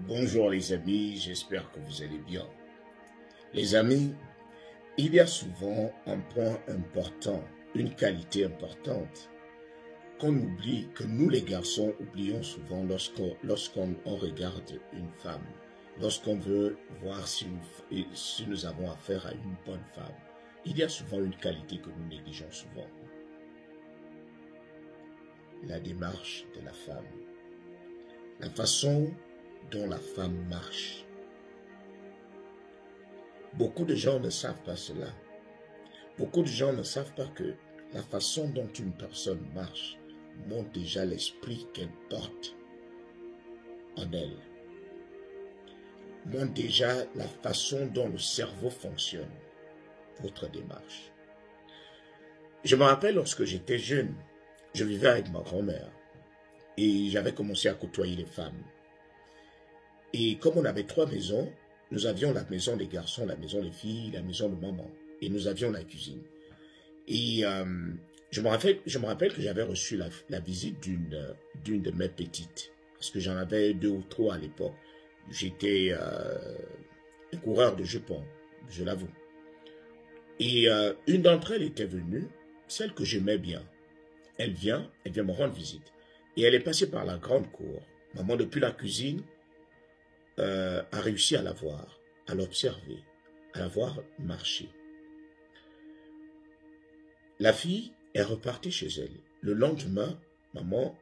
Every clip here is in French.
Bonjour les amis, j'espère que vous allez bien. Les amis, il y a souvent un point important, une qualité importante qu'on oublie, que nous les garçons oublions souvent lorsqu'on regarde une femme, lorsqu'on veut voir si nous avons affaire à une bonne femme. Il y a souvent une qualité que nous négligeons souvent. La démarche de la femme. La façon dont la femme marche. Beaucoup de gens ne savent pas cela. Beaucoup de gens ne savent pas que la façon dont une personne marche montre déjà l'esprit qu'elle porte en elle. Montre déjà la façon dont le cerveau fonctionne, votre démarche. Je me rappelle lorsque j'étais jeune, je vivais avec ma grand-mère et j'avais commencé à côtoyer les femmes. Et comme on avait 3 maisons, nous avions la maison des garçons, la maison des filles, la maison de maman. Et nous avions la cuisine. Et je me rappelle que j'avais reçu la visite d'une de mes petites. Parce que j'en avais 2 ou 3 à l'époque. J'étais un coureur de jupons, je l'avoue. Et une d'entre elles était venue, celle que j'aimais bien. Elle vient me rendre visite. Et elle est passée par la grande cour. Maman, depuis la cuisine, a réussi à la voir, à l'observer, à la voir marcher. La fille est repartie chez elle. Le lendemain, maman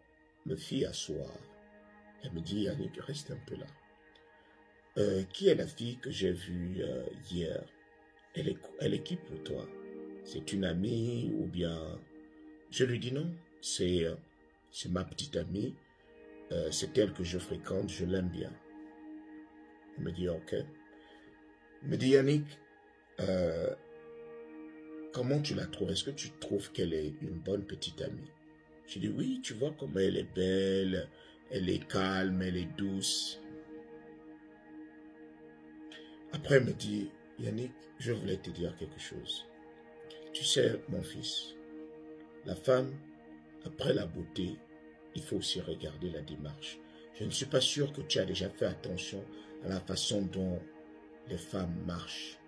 me fit asseoir. Elle me dit, Yannick, reste un peu là. Qui est la fille que j'ai vue hier? Elle est qui pour toi? C'est une amie ou bien... Je lui dis non, c'est ma petite amie. C'est elle que je fréquente, je l'aime bien. Elle me dit, ok. Elle me dit, Yannick, comment tu la trouves? Est-ce que tu trouves qu'elle est une bonne petite amie? Je dis, oui, tu vois comment elle est belle, elle est calme, elle est douce. Après, elle me dit, Yannick, je voulais te dire quelque chose. Tu sais, mon fils, la femme, après la beauté, il faut aussi regarder la démarche. Je ne suis pas sûr que tu as déjà fait attention à la façon dont les femmes marchent.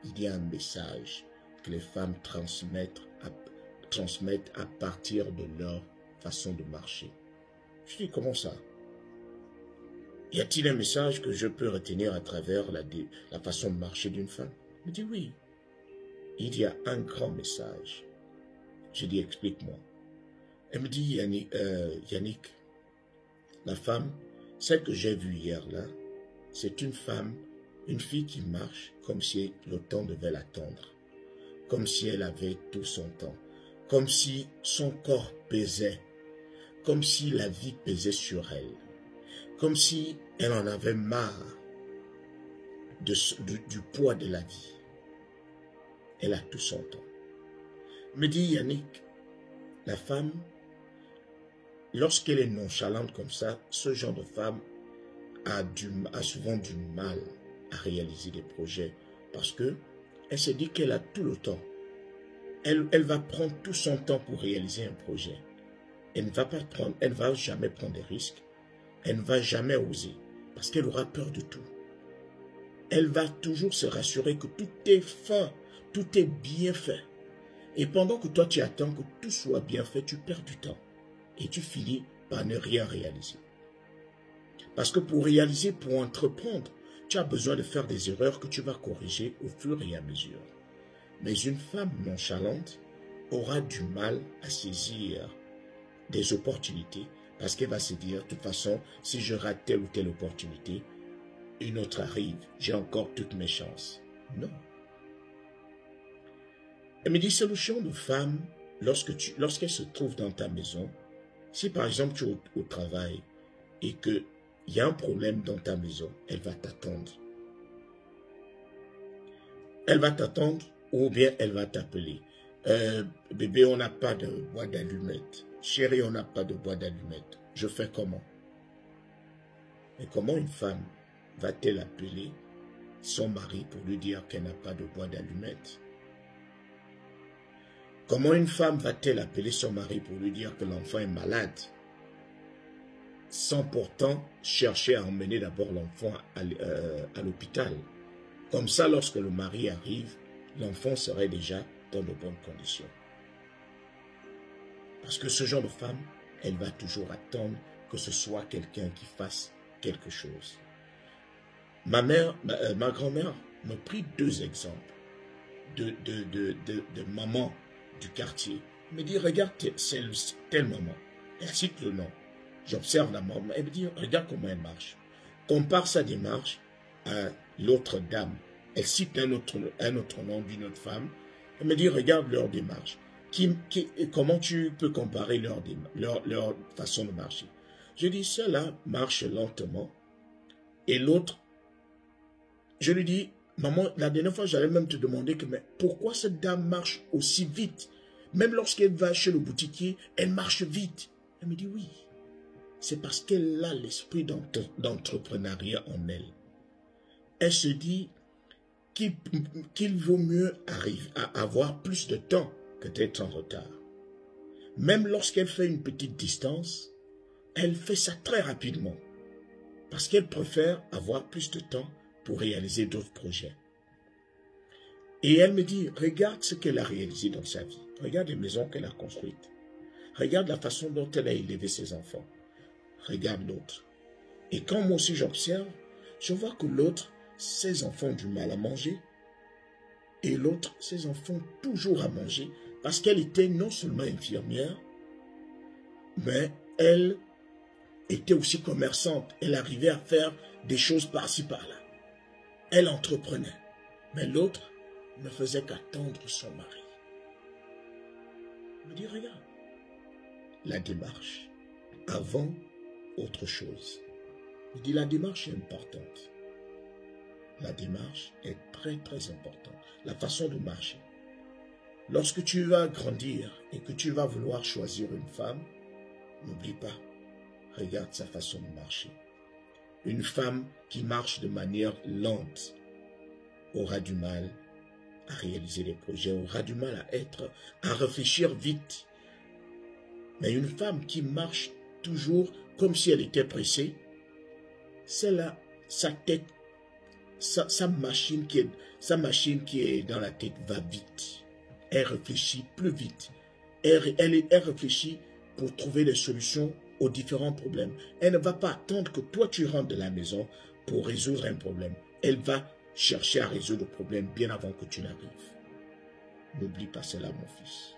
Il y a un message que les femmes transmettent à partir de leur façon de marcher. Je dis, comment ça? Y a-t-il un message que je peux retenir à travers la façon de marcher d'une femme? Elle me dit, oui. Il y a un grand message. Je dis, explique-moi. Elle me dit, Yannick, la femme, celle que j'ai vue hier là, c'est une femme, une fille qui marche comme si le temps devait l'attendre, comme si elle avait tout son temps, comme si son corps pesait, comme si la vie pesait sur elle, comme si elle en avait marre du poids de la vie. Elle a tout son temps. Me dit Yannick, la femme, lorsqu'elle est nonchalante comme ça, ce genre de femme a souvent du mal à réaliser des projets parce que elle se dit qu'elle a tout le temps. Elle va prendre tout son temps pour réaliser un projet. Elle ne va jamais prendre des risques. Elle ne va jamais oser parce qu'elle aura peur de tout. Elle va toujours se rassurer que tout est fin, tout est bien fait. Et pendant que toi tu attends que tout soit bien fait, tu perds du temps et tu finis par ne rien réaliser. Parce que pour réaliser, pour entreprendre, tu as besoin de faire des erreurs que tu vas corriger au fur et à mesure. Mais une femme nonchalante aura du mal à saisir des opportunités parce qu'elle va se dire, de toute façon, si je rate telle ou telle opportunité, une autre arrive, j'ai encore toutes mes chances. Non. Elle me dit, solution de femme, lorsqu'elle se trouve dans ta maison, si par exemple tu es au travail et que il y a un problème dans ta maison, elle va t'attendre. Elle va t'attendre ou bien elle va t'appeler. Bébé, on n'a pas de bois d'allumettes. Chérie, on n'a pas de bois d'allumettes. Je fais comment? Mais comment une femme va-t-elle appeler son mari pour lui dire qu'elle n'a pas de bois d'allumettes? Comment une femme va-t-elle appeler son mari pour lui dire que l'enfant est malade? sans pourtant chercher à emmener d'abord l'enfant à l'hôpital. Comme ça, lorsque le mari arrive, l'enfant serait déjà dans de bonnes conditions. Parce que ce genre de femme, elle va toujours attendre que ce soit quelqu'un qui fasse quelque chose. Ma grand-mère me prit 2 exemples de mamans du quartier. Elle me dit, regarde telle maman. Elle cite le nom. J'observe la maman. Elle me dit, regarde comment elle marche. Compare sa démarche à l'autre dame. Elle cite un autre nom d'une autre femme. Elle me dit, regarde leur démarche. Comment tu peux comparer leur façon de marcher? Je dis, celle-là marche lentement. Et l'autre, je lui dis, maman, la dernière fois, j'allais même te demander que, mais pourquoi cette dame marche aussi vite? Même lorsqu'elle va chez le boutiquier, elle marche vite. Elle me dit, oui, c'est parce qu'elle a l'esprit d'entrepreneuriat en elle. Elle se dit qu'il vaut mieux arriver à avoir plus de temps que d'être en retard. Même lorsqu'elle fait une petite distance, elle fait ça très rapidement. Parce qu'elle préfère avoir plus de temps pour réaliser d'autres projets. Et elle me dit, regarde ce qu'elle a réalisé dans sa vie. Regarde les maisons qu'elle a construites. Regarde la façon dont elle a élevé ses enfants. Regarde l'autre. Et quand moi aussi j'observe, je vois que l'autre, ses enfants ont du mal à manger. Et l'autre, ses enfants ont toujours à manger. Parce qu'elle était non seulement infirmière, mais elle était aussi commerçante. Elle arrivait à faire des choses par-ci, par-là. Elle entreprenait. Mais l'autre ne faisait qu'attendre son mari. Il me dit, regarde, la démarche, avant autre chose. Il dit, la démarche est importante. La démarche est très, très importante. La façon de marcher. Lorsque tu vas grandir et que tu vas vouloir choisir une femme, n'oublie pas, regarde sa façon de marcher. Une femme qui marche de manière lente aura du mal à réaliser des projets, aura du mal à réfléchir vite. Mais une femme qui marche toujours comme si elle était pressée, celle-là, sa tête, sa machine qui est dans la tête va vite. Elle réfléchit plus vite. Elle réfléchit pour trouver des solutions aux différents problèmes. Elle ne va pas attendre que toi tu rentres de la maison pour résoudre un problème. Elle va chercher à résoudre le problème bien avant que tu n'arrives. N'oublie pas cela, mon fils.